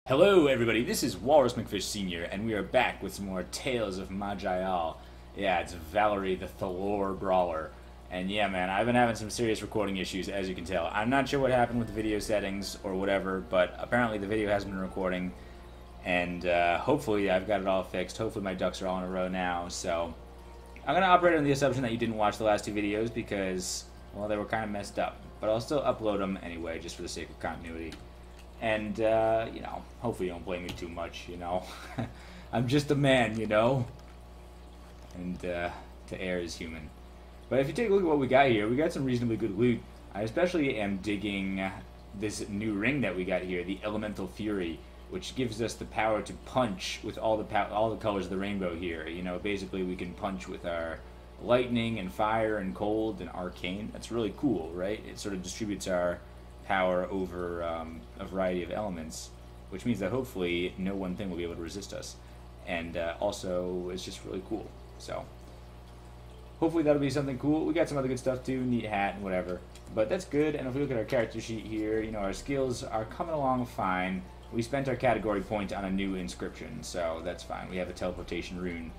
Hello everybody, this is Walrus McFish Sr., and we are back with some more Tales of Maj'Eyal. Yeah, it's Valerie the Thalore Brawler. And yeah man, I've been having some serious recording issues, as you can tell. I'm not sure what happened with the video settings or whatever, but apparently the video hasn't been recording. And hopefully I've got it all fixed. Hopefully my ducks are all in a row now, so... I'm going to operate on the assumption that you didn't watch the last two videos because, well, they were kind of messed up. But I'll still upload them anyway, just for the sake of continuity. And, you know, hopefully you don't blame me too much, you know. I'm just a man, you know. And, to err is human. But if you take a look at what we got here, we got some reasonably good loot. I especially am digging this new ring that we got here, the Elemental Fury, which gives us the power to punch with all the colors of the rainbow here. You know, basically we can punch with our lightning and fire and cold and arcane. That's really cool, right? It sort of distributes our power over a variety of elements, which means that hopefully no one thing will be able to resist us. And also, it's just really cool. So, hopefully that'll be something cool. We got some other good stuff too, neat hat and whatever. But that's good, and if we look at our character sheet here, you know, our skills are coming along fine. We spent our category point on a new inscription, so that's fine. We have a teleportation rune,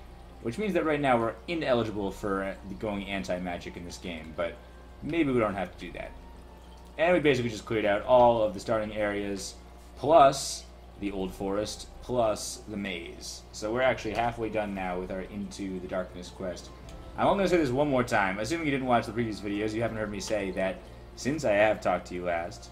which means that right now we're ineligible for going anti-magic in this game, but maybe we don't have to do that. And we basically just cleared out all of the starting areas, plus the Old Forest, plus the maze. So we're actually halfway done now with our Into the Darkness quest. I'm only going to say this one more time. Assuming you didn't watch the previous videos, you haven't heard me say that since I have talked to you last,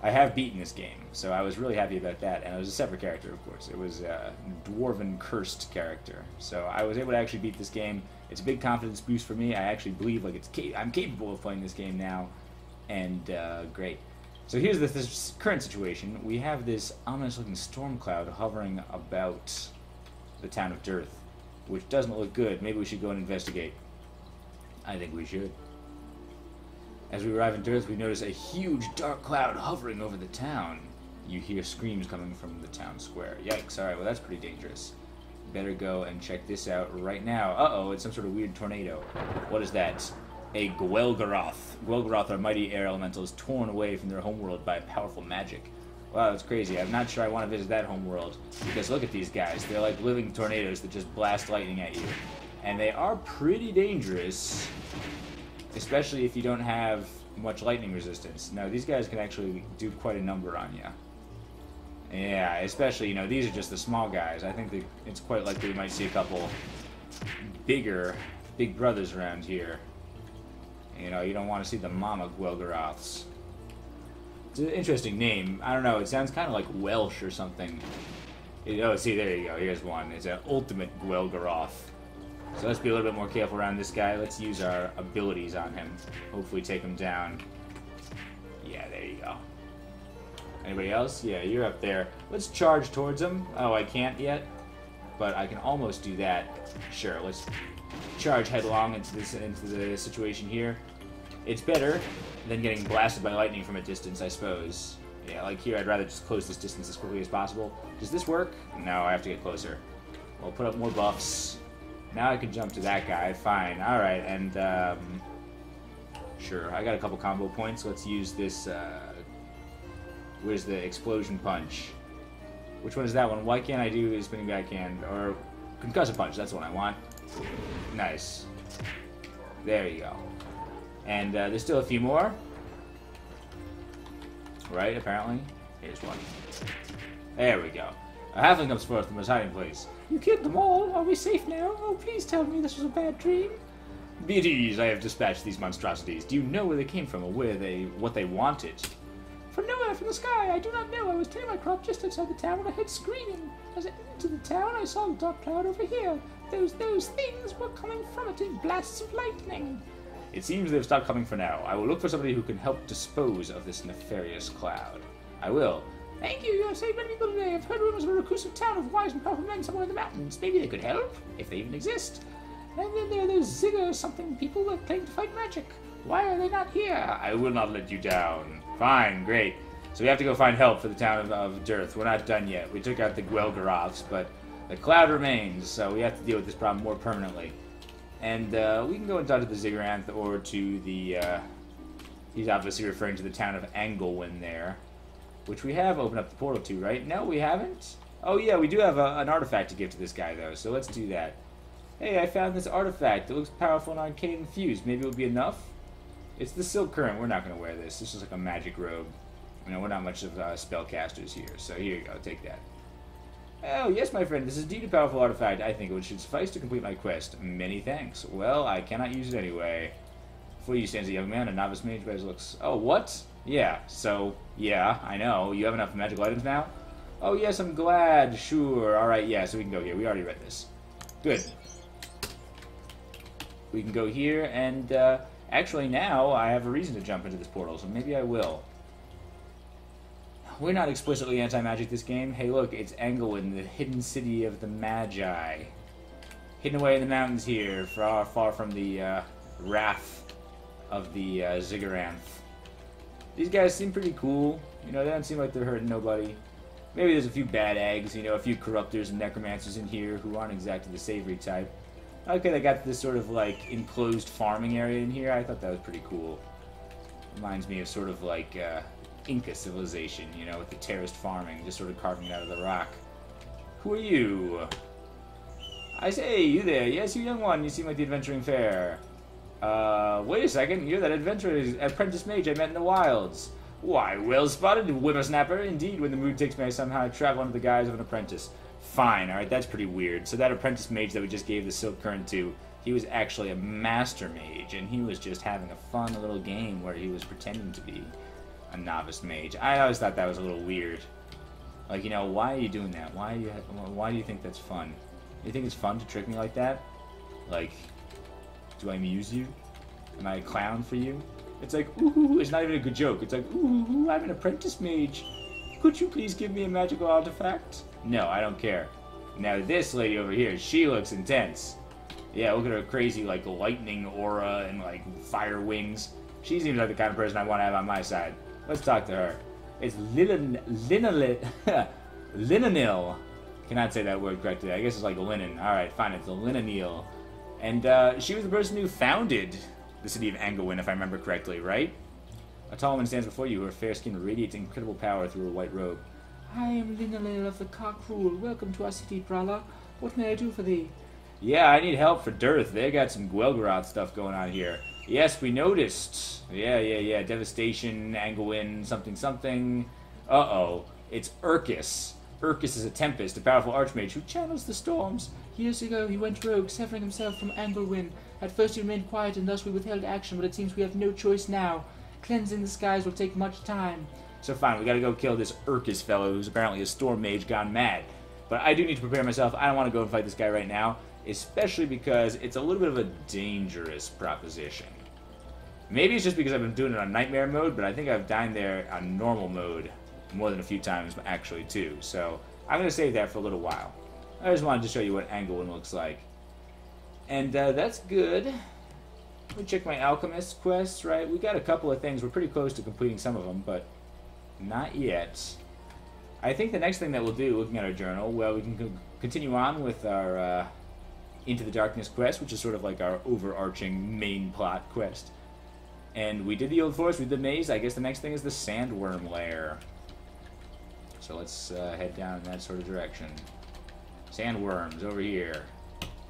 I have beaten this game. So I was really happy about that. And it was a separate character, of course. It was a Dwarven Cursed character. So I was able to actually beat this game. It's a big confidence boost for me. I actually believe like I'm capable of playing this game now. And great. So here's this current situation. We have this ominous-looking storm cloud hovering about the town of Dearth, which doesn't look good. Maybe we should go and investigate. I think we should. As we arrive in Dearth, we notice a huge dark cloud hovering over the town. You hear screams coming from the town square. Yikes, alright, well that's pretty dangerous. Better go and check this out right now. Uh-oh, it's some sort of weird tornado. What is that? A Gwelgaroth. Gwelgaroth are mighty air elementals torn away from their homeworld by powerful magic. Wow, that's crazy. I'm not sure I want to visit that homeworld, because look at these guys. They're like living tornadoes that just blast lightning at you. And they are pretty dangerous, especially if you don't have much lightning resistance. Now, these guys can actually do quite a number on you. Yeah, especially, you know, these are just the small guys. I think it's quite likely we might see a couple big brothers around here. You know, you don't want to see the Mama Gwelgaroths. It's an interesting name. I don't know, it sounds kind of like Welsh or something. Oh, see, there you go. Here's one. It's an ultimate Gwelgaroth. So let's be a little bit more careful around this guy. Let's use our abilities on him. Hopefully take him down. Yeah, there you go. Anybody else? Yeah, you're up there. Let's charge towards him. Oh, I can't yet, but I can almost do that. Sure, let's charge headlong into the situation here. It's better than getting blasted by lightning from a distance, I suppose. Yeah, like here, I'd rather just close this distance as quickly as possible. Does this work? No, I have to get closer. We'll put up more buffs. Now I can jump to that guy. Fine. Alright, and, sure, I got a couple combo points. Let's use this, where's the explosion punch? Which one is that one? Why can't I do a spinning backhand? Or concussive punch, that's the one I want. Nice. There you go. And there's still a few more. Right, apparently. Here's one. There we go. A halfling comes forth from his hiding place. You killed them all. Are we safe now? Oh, please tell me this was a bad dream. Be at ease. I have dispatched these monstrosities. Do you know where they came from or what they wanted? From nowhere, from the sky. I do not know. I was tending my crop just outside the town when I heard screaming. As I entered the town, I saw the dark cloud over here. Those things were coming from it in blasts of lightning. It seems they've stopped coming for now. I will look for somebody who can help dispose of this nefarious cloud. I will. Thank you. You have saved many people today. I've heard rumors of a reclusive town of wise and powerful men somewhere in the mountains. Maybe they could help, if they even exist. And then there are those Zigger something people that claim to fight magic. Why are they not here? I will not let you down. Fine, great. So we have to go find help for the town of Dearth. We're not done yet. We took out the Gwelgaroths, but the cloud remains, so we have to deal with this problem more permanently. And we can go and talk to the Zigguranth or to the... he's obviously referring to the town of Anglewin there. which we have opened up the portal to, right? No, we haven't? Oh, yeah, we do have an artifact to give to this guy, though, so let's do that. Hey, I found this artifact. It looks powerful and arcane infused. Maybe it'll be enough? It's the Silk Current. We're not going to wear this. This is like a magic robe. You know, we're not much of spellcasters here, so here you go. Take that. Oh, yes, my friend. This is indeed a powerful artifact. I think it should suffice to complete my quest. Many thanks. Well, I cannot use it anyway. Before you stands a young man, a novice mage, but his looks... Oh, what? Yeah, so, yeah, I know. You have enough magical items now? Oh, yes, I'm glad. Sure. All right, yeah, so we can go here. We already read this. Good. We can go here, and actually now I have a reason to jump into this portal, so maybe I will. We're not explicitly anti-magic this game. Hey, look, it's Engelwin, the hidden city of the Magi. Hidden away in the mountains here, far, far from the wrath of the Zigguranth. These guys seem pretty cool. You know, they don't seem like they're hurting nobody. Maybe there's a few bad eggs, you know, a few corruptors and necromancers in here who aren't exactly the savory type. Okay, they got this sort of, like, enclosed farming area in here. I thought that was pretty cool. Reminds me of sort of, like, Inca civilization, you know, with the terraced farming, just sort of carving it out of the rock. Who are you? I say, you there. Yes, you young one. You seem like the adventuring fair. Wait a second. You're that adventurous apprentice mage I met in the wilds. Why, well spotted, whippersnapper. Indeed, when the mood takes me, I somehow travel under the guise of an apprentice. Fine, alright, that's pretty weird. So that apprentice mage that we just gave the Silk Current to, he was actually a master mage, and he was just having a fun little game where he was pretending to be a novice mage. I always thought that was a little weird. Like, you know, why are you doing that? Why do you think that's fun? You think it's fun to trick me like that? Like, do I amuse you? Am I a clown for you? It's like, ooh, it's not even a good joke. It's like, ooh, I'm an apprentice mage. Could you please give me a magical artifact? No, I don't care. Now this lady over here, she looks intense. Yeah, look at her crazy, like, lightning aura and, like, fire wings. She seems like the kind of person I want to have on my side. Let's talk to her. It's Linanil. Cannot say that word correctly. I guess it's like linen. Alright, fine, it's a Linanil. And, she was the person who founded the city of Engelwin, if I remember correctly, right? A tall woman stands before you, her fair skin radiates incredible power through her white robe. I am Linanil of the Cockcruel. Welcome to our city, Brawler. What may I do for thee? Yeah, I need help for Dearth. They got some Gwelgaroth stuff going on here. Yes, we noticed. Yeah. Devastation, Engelwin, something. Uh-oh. It's Urkus. Urkus is a Tempest, a powerful archmage who channels the storms. Years ago, he went rogue, severing himself from Engelwin. At first he remained quiet, and thus we withheld action, but it seems we have no choice now. Cleansing the skies will take much time. So fine, we gotta go kill this Urkus fellow, who's apparently a storm mage gone mad. But I do need to prepare myself. I don't want to go and fight this guy right now, especially because it's a little bit of a dangerous proposition. Maybe it's just because I've been doing it on Nightmare mode, but I think I've died there on normal mode more than a few times, actually, too. So I'm gonna save that for a little while. I just wanted to show you what Engelwin looks like. And that's good. Let me check my alchemist quests, right? We got a couple of things. We're pretty close to completing some of them, but not yet. I think the next thing that we'll do, looking at our journal, well, we can continue on with our Into the Darkness quest, which is sort of like our overarching main plot quest. And we did the Old Forest, we did the maze. I guess the next thing is the Sandworm Lair. So let's head down in that sort of direction. Sandworms over here.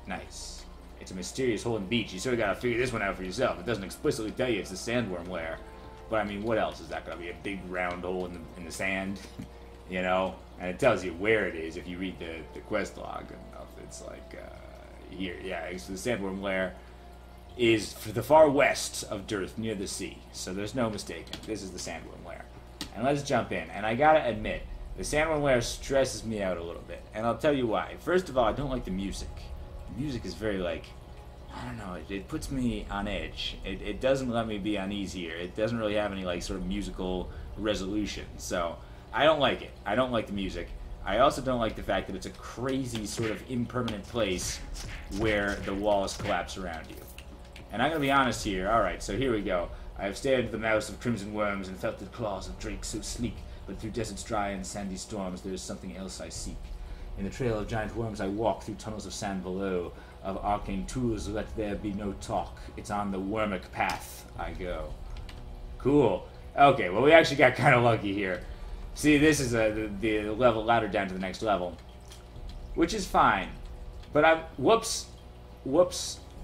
Nice. It's a mysterious hole in the beach. You sort of got to figure this one out for yourself. It doesn't explicitly tell you it's the Sandworm Lair. But I mean, what else? Is that going to be a big round hole in the sand? You know? And it tells you where it is if you read the quest log. It's like, here. Yeah, so the Sandworm Lair is for the far west of Dearth, near the sea. So there's no mistaking. This is the Sandworm Lair. And let's jump in. And I gotta admit, the Sandworm Lair stresses me out a little bit. And I'll tell you why. First of all, I don't like the music. The music is very, like, I don't know, it puts me on edge. It doesn't let me be on ease here. It doesn't really have any, like, sort of musical resolution. So I don't like it. I don't like the music. I also don't like the fact that it's a crazy sort of impermanent place where the walls collapse around you. And I'm going to be honest here. Alright, so here we go. I have stared into the mouths of crimson worms and felt the claws of drakes so sleek, but through deserts dry and sandy storms there is something else I seek. In the trail of giant worms I walk through tunnels of sand below. Of arcane tools let there be no talk. It's on the wormic path I go. Cool. Okay, well we actually got kind of lucky here. See, this is the level ladder down to the next level, which is fine. But whoops.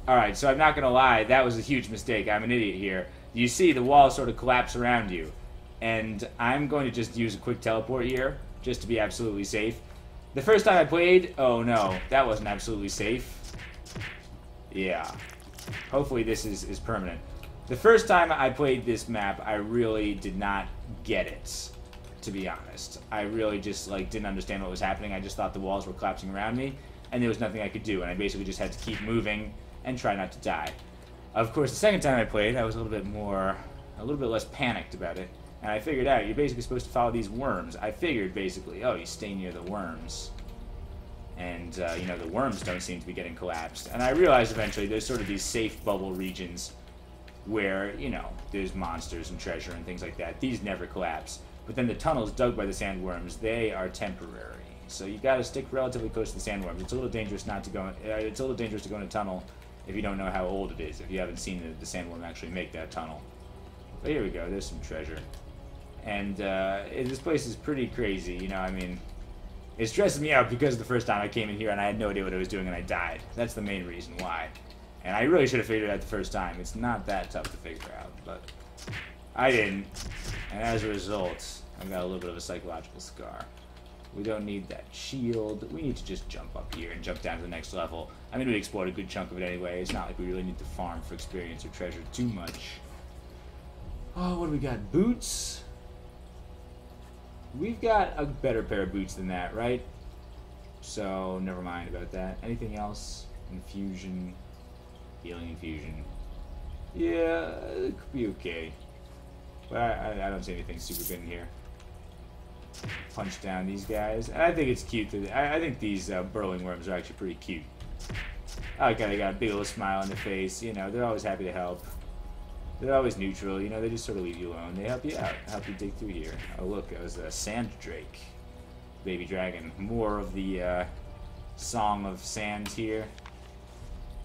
Alright, so I'm not gonna lie, that was a huge mistake. I'm an idiot here. You see the walls sort of collapse around you. And I'm going to just use a quick teleport here, just to be absolutely safe. The first time I played, oh no, that wasn't absolutely safe. Yeah. Hopefully this is permanent. The first time I played this map, I really did not get it, to be honest. I really just, like, didn't understand what was happening. I just thought the walls were collapsing around me, and there was nothing I could do, and I basically just had to keep moving and try not to die. Of course, the second time I played, I was a little bit less panicked about it, and I figured out you're basically supposed to follow these worms. I figured, basically, oh, you stay near the worms. And, you know, the worms don't seem to be getting collapsed. And I realized eventually there's sort of these safe bubble regions where, you know, there's monsters and treasure and things like that. These never collapse. But then the tunnels dug by the sandworms, they are temporary. So you gotta stick relatively close to the sandworms. It's a little dangerous not to go in, it's a little dangerous to go in a tunnel if you don't know how old it is, if you haven't seen the sandworm actually make that tunnel. But here we go, there's some treasure. And this place is pretty crazy, you know, I mean, it stresses me out because the first time I came in here and I had no idea what I was doing and I died. That's the main reason why. And I really should have figured it out the first time. It's not that tough to figure out, but I didn't. And as a result, I've got a little bit of a psychological scar. We don't need that shield. We need to just jump up here and jump down to the next level. I mean, we explored a good chunk of it anyway. It's not like we really need to farm for experience or treasure too much. Oh, what do we got? Boots? We've got a better pair of boots than that, right? So, never mind about that. Anything else? Infusion. Healing infusion. Yeah, it could be okay. But I don't see anything super good in here. Punch down these guys. And I think it's cute. I think these burrowing worms are actually pretty cute. I like how they got a big old smile on their face. You know, they're always happy to help. They're always neutral, you know, they just sort of leave you alone. They help you out, help you dig through here. Oh look, it was a sand drake. Baby dragon. More of the song of sand here.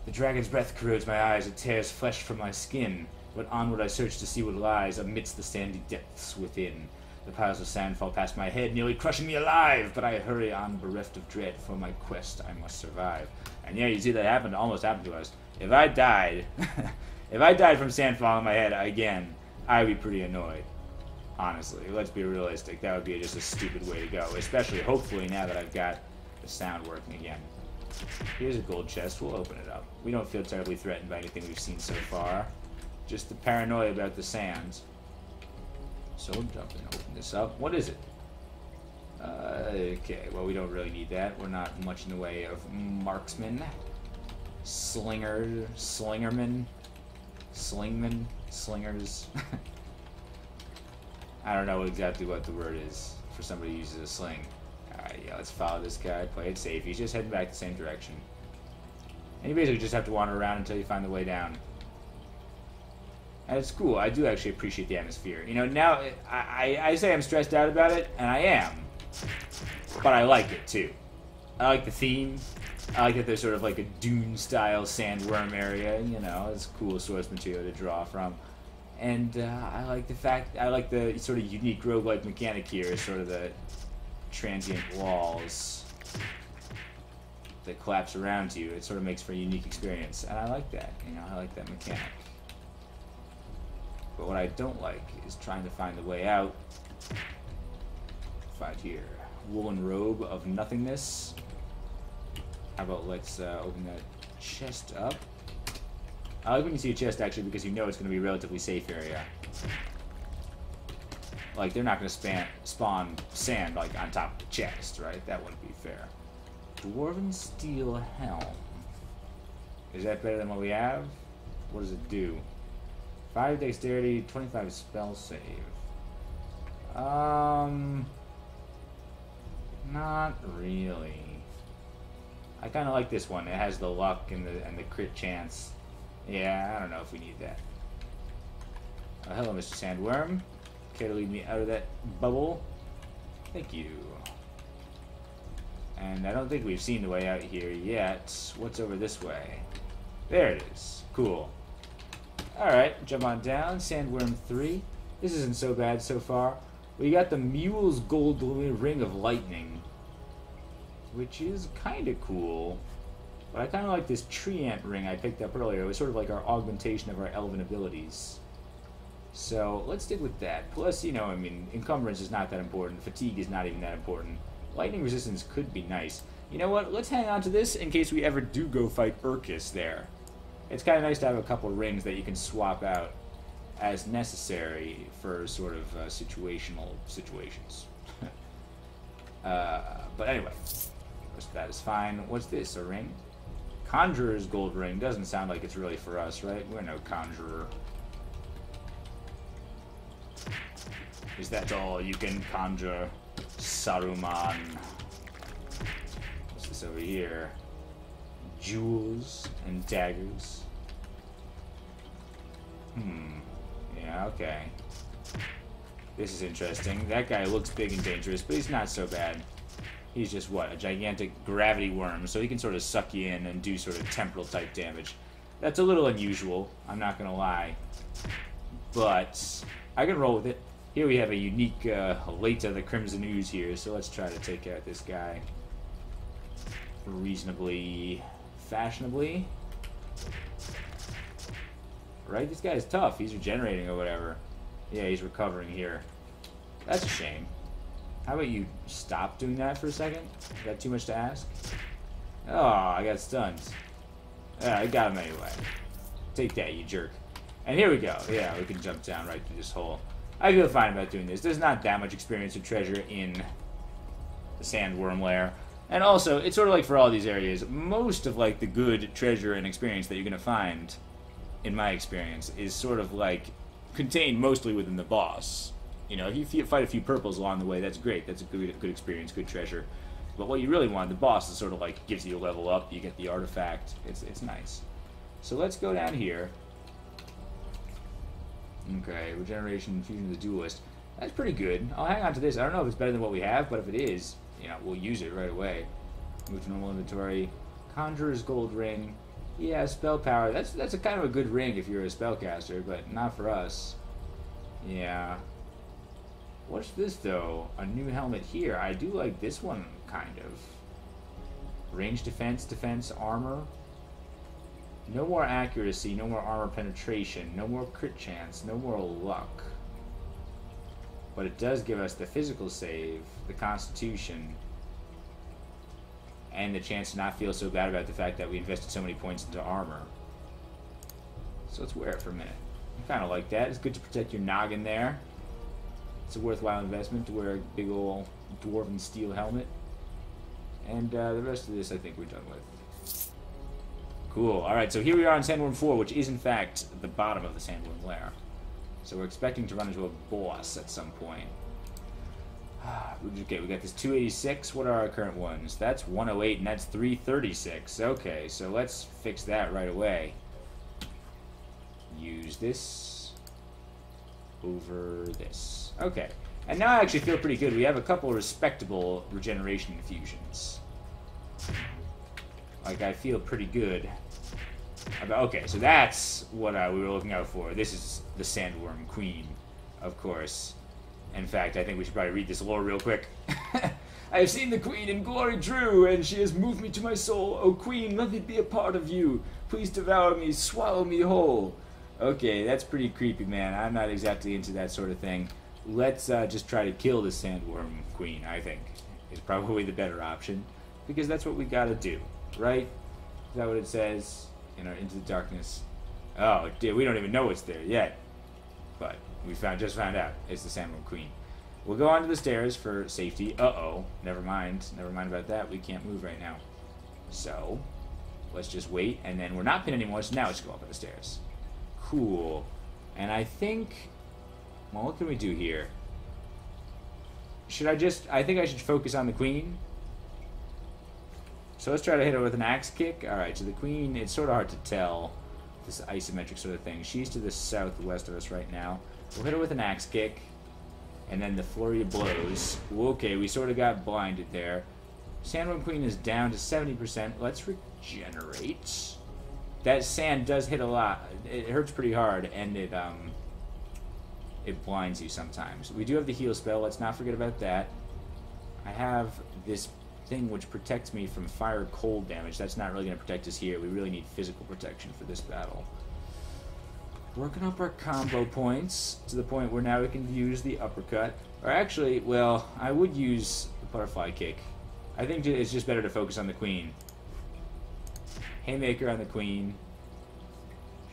The dragon's breath corrodes my eyes, it tears flesh from my skin. But onward I search to see what lies amidst the sandy depths within. The piles of sand fall past my head, nearly crushing me alive. But I hurry on bereft of dread, for my quest I must survive. And yeah, you see that almost happened to us. If I died... If I died from sand falling on my head again, I would be pretty annoyed. Honestly, let's be realistic. That would be just a stupid way to go. Especially, hopefully, now that I've got the sound working again. Here's a gold chest. We'll open it up. We don't feel terribly threatened by anything we've seen so far. Just the paranoia about the sand. So we'll jump and open this up. What is it? Okay, well, we don't really need that. We're not much in the way of marksmen. Slingermen. Slingmen? Slingers? I don't know exactly what the word is for somebody who uses a sling. Alright, yeah, let's follow this guy, play it safe. He's just heading back the same direction. And you basically just have to wander around until you find the way down. And it's cool. I do actually appreciate the atmosphere. You know, now, I say I'm stressed out about it, and I am. But I like it, too. I like the theme. I like that there's sort of like a dune-style sandworm area, you know, it's cool source material to draw from. And I like the sort of unique roguelike mechanic here, sort of the transient walls that collapse around you. It sort of makes for a unique experience, and I like that, you know, I like that mechanic. But what I don't like is trying to find the way out. Find here. Woolen robe of nothingness. How about let's open that chest up. I like when you see a chest actually because you know it's going to be a relatively safe area. Like they're not going to spawn sand like on top of the chest, right? That wouldn't be fair. Dwarven steel helm. Is that better than what we have? What does it do? 5 dexterity, 25 spell save. Not really. I kind of like this one. It has the luck and the crit chance. Yeah, I don't know if we need that. Oh, hello, Mr. Sandworm. Care to lead me out of that bubble? Thank you. And I don't think we've seen the way out here yet. What's over this way? There it is. Cool. Alright, jump on down. Sandworm 3. This isn't so bad so far. We got the Mule's Gold Ring of Lightning, which is kind of cool. But I kind of like this tree ant ring I picked up earlier. It was sort of like our augmentation of our elven abilities. So let's stick with that. Plus, you know, I mean, encumbrance is not that important. Fatigue is not even that important. Lightning resistance could be nice. You know what? Let's hang on to this in case we ever do go fight Urkus there. It's kind of nice to have a couple rings that you can swap out as necessary for sort of situational situations. But anyway, that is fine. What's this? A ring? Conjurer's gold ring. Doesn't sound like it's really for us, right? We're no conjurer. Is that all you can conjure, Saruman? What's this over here? Jewels and daggers. Yeah, okay. This is interesting. That guy looks big and dangerous, but he's not so bad. He's just, what, a gigantic gravity worm, so he can sort of suck you in and do sort of temporal type damage. That's a little unusual, I'm not gonna lie. But I can roll with it. Here we have a unique Leta the Crimson Ooze here, so let's try to take out this guy reasonably fashionably. Right? This guy is tough. He's regenerating or whatever. Yeah, he's recovering here. That's a shame. How about you stop doing that for a second? Is that too much to ask? Oh, I got stunned. I got him anyway. Take that, you jerk. And here we go. Yeah, we can jump down right through this hole. I feel fine about doing this. There's not that much experience or treasure in the sandworm lair. And also, it's sort of like for all these areas, most of like the good treasure and experience that you're going to find, in my experience, is sort of like contained mostly within the boss. You know, if you fight a few purples along the way, that's great. That's a good experience, good treasure. But what you really want, the boss is sort of like gives you a level up. You get the artifact. It's nice. So let's go down here. Okay, regeneration, fusion of the duelist. That's pretty good. I'll hang on to this. I don't know if it's better than what we have, but if it is, you know, we'll use it right away. Move to normal inventory. Conjurer's gold ring. Yeah, spell power. That's a kind of a good ring if you're a spellcaster, but not for us. Yeah. What's this though? A new helmet here. I do like this one kind of. Range defense, armor. No more accuracy, no more armor penetration, no more crit chance, no more luck. But it does give us the physical save, the constitution, and the chance to not feel so bad about the fact that we invested so many points into armor. So let's wear it for a minute. I kind of like that. It's good to protect your noggin there. It's a worthwhile investment to wear a big ol' dwarven steel helmet. And the rest of this I think we're done with. Cool. Alright, so here we are on Sandworm 4, which is in fact the bottom of the Sandworm lair. So we're expecting to run into a boss at some point. Okay, we got this 286. What are our current ones? That's 108 and that's 336. Okay, so let's fix that right away. Use this over this. Okay, and now I actually feel pretty good. We have a couple respectable regeneration infusions. Like, I feel pretty good about... Okay, so that's what we were looking out for. This is the Sandworm Queen, of course. In fact, I think we should probably read this lore real quick. I have seen the Queen in glory true, and she has moved me to my soul. O Queen, let me be a part of you. Please devour me, swallow me whole. Okay, that's pretty creepy, man. I'm not exactly into that sort of thing. Let's just try to kill the Sandworm Queen, I think. Is probably the better option. Because that's what we gotta do. Right? Is that what it says? In our Into the Darkness. Oh, dear, we don't even know what's there yet. But we just found out. It's the Sandworm Queen. We'll go onto the stairs for safety. Uh-oh. Never mind. Never mind about that. We can't move right now. So, let's just wait. And then we're not pinned anymore, so now let's go up the stairs. Cool. And I think... Well, what can we do here? Should I just... I think I should focus on the Queen. So let's try to hit her with an axe kick. Alright, so the Queen, it's sort of hard to tell. This isometric sort of thing. She's to the southwest of us right now. We'll hit her with an axe kick. And then the flurry of blows. Okay, we sort of got blinded there. Sandworm Queen is down to 70%. Let's regenerate. That sand does hit a lot. It hurts pretty hard, and it it blinds you sometimes. We do have the heal spell. Let's not forget about that. I have this thing which protects me from fire cold damage. That's not really going to protect us here. We really need physical protection for this battle. Working up our combo points to the point where now we can use the uppercut. Or actually, well, I would use the butterfly kick. I think it's just better to focus on the queen. Haymaker on the queen.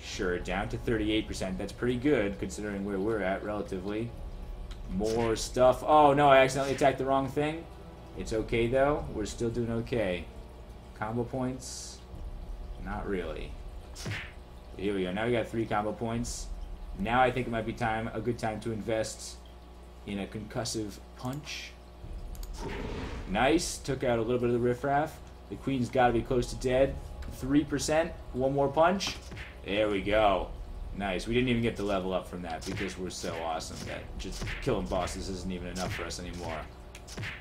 Sure, down to 38%. That's pretty good considering where we're at relatively. More stuff. Oh no, I accidentally attacked the wrong thing. It's okay though. We're still doing okay. Combo points? Not really. Here we go. Now we got 3 combo points. Now I think it might be a good time to invest in a concussive punch. Nice. Took out a little bit of the riffraff. The queen's got to be close to dead. 3%. One more punch. There we go. Nice. We didn't even get the level up from that because we're so awesome that just killing bosses isn't even enough for us anymore.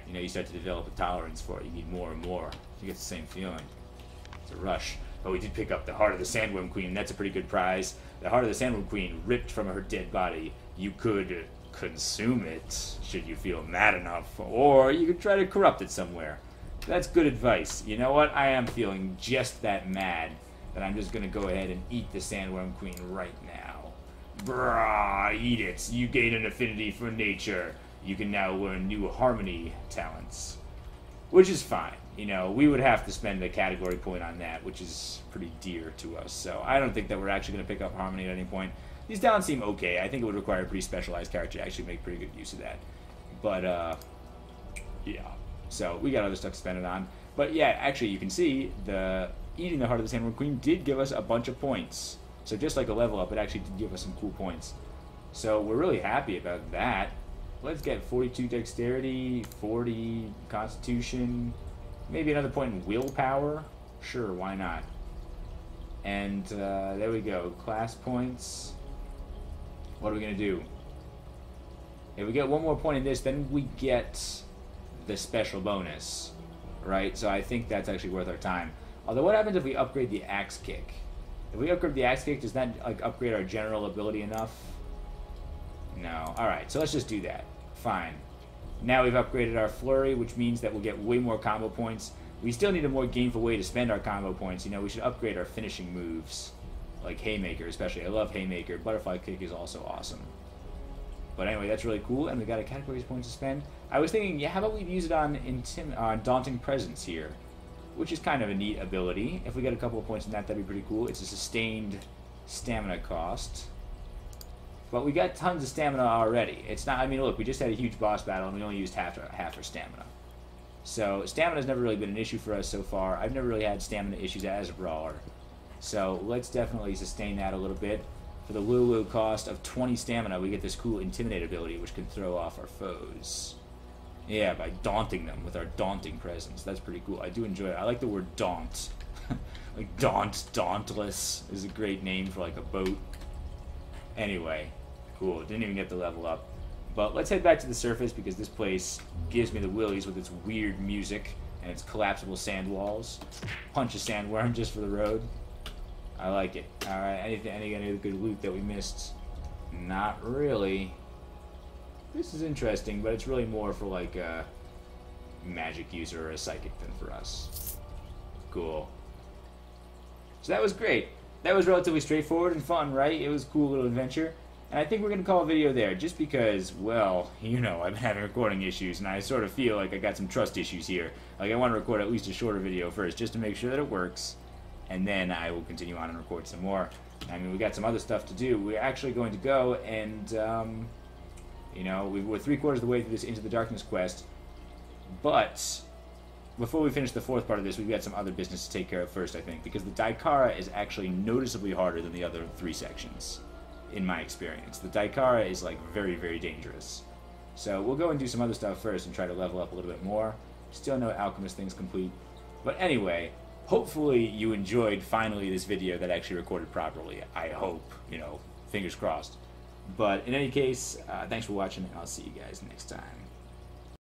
You know, you start to develop a tolerance for it. You need more and more. You get the same feeling. It's a rush. But we did pick up the Heart of the Sandworm Queen. That's a pretty good prize. The Heart of the Sandworm Queen ripped from her dead body. You could consume it, should you feel mad enough. Or you could try to corrupt it somewhere. That's good advice. You know what? I am feeling just that mad that I'm just going to go ahead and eat the Sandworm Queen right now. Brah, eat it. You gain an affinity for nature. You can now learn new harmony talents. Which is fine. You know, we would have to spend a category point on that, which is pretty dear to us. So I don't think that we're actually going to pick up harmony at any point. These talents seem okay. I think it would require a pretty specialized character to actually make pretty good use of that. But, yeah. So we got other stuff to spend it on. But yeah, actually you can see eating the Heart of the Sandworm Queen did give us a bunch of points. So just like a level up, it actually did give us some cool points. So we're really happy about that. Let's get 42 dexterity, 40 constitution, maybe another point in willpower. Sure, why not? And there we go. Class points. What are we going to do? If we get one more point in this, then we get the special bonus. Right? So I think that's actually worth our time. Although what happens if we upgrade the axe kick? If we upgrade the axe kick, does that like upgrade our general ability enough? No. Alright, so let's just do that. Fine. Now we've upgraded our flurry, which means that we'll get way more combo points. We still need a more gainful way to spend our combo points. You know, we should upgrade our finishing moves. Like Haymaker, especially. I love Haymaker. Butterfly Kick is also awesome. But anyway, that's really cool, and we got a categories point to spend. I was thinking, yeah, how about we use it on Daunting Presence here? Which is kind of a neat ability. If we get a couple of points in that, that'd be pretty cool. It's a sustained stamina cost. But we got tons of stamina already. It's not, I mean, look, we just had a huge boss battle, and we only used half our stamina. So, stamina's never really been an issue for us so far. I've never really had stamina issues as a brawler. So, let's definitely sustain that a little bit. For the low cost of 20 stamina, we get this cool Intimidate ability, which can throw off our foes. Yeah, by daunting them with our Daunting Presence. That's pretty cool. I do enjoy it. I like the word daunt. Like Dauntless is a great name for like a boat. Anyway, cool. Didn't even get the level up. But let's head back to the surface because this place gives me the willies with its weird music and its collapsible sand walls. Punch a sandworm just for the road. I like it. Alright, any other good loot that we missed? Not really. This is interesting, but it's really more for like a magic user or a psychic than for us. Cool. So that was great. That was relatively straightforward and fun, right? It was a cool little adventure. And I think we're going to call a video there, just because, well, you know, I've been having recording issues, and I sort of feel like I got some trust issues here. Like, I want to record at least a shorter video first, just to make sure that it works, and then I will continue on and record some more. I mean, we got some other stuff to do. We're actually going to go and, you know, we're 3/4 of the way through this Into the Darkness quest, but before we finish the 4th part of this, we've got some other business to take care of first, I think, because the Daikara is actually noticeably harder than the other 3 sections. In my experience. The Daikara is like very, very dangerous. So we'll go and do some other stuff first and try to level up a little bit more. Still no alchemist things complete. But anyway, hopefully you enjoyed finally this video that actually recorded properly. I hope, you know, fingers crossed. But in any case, thanks for watching, and I'll see you guys next time.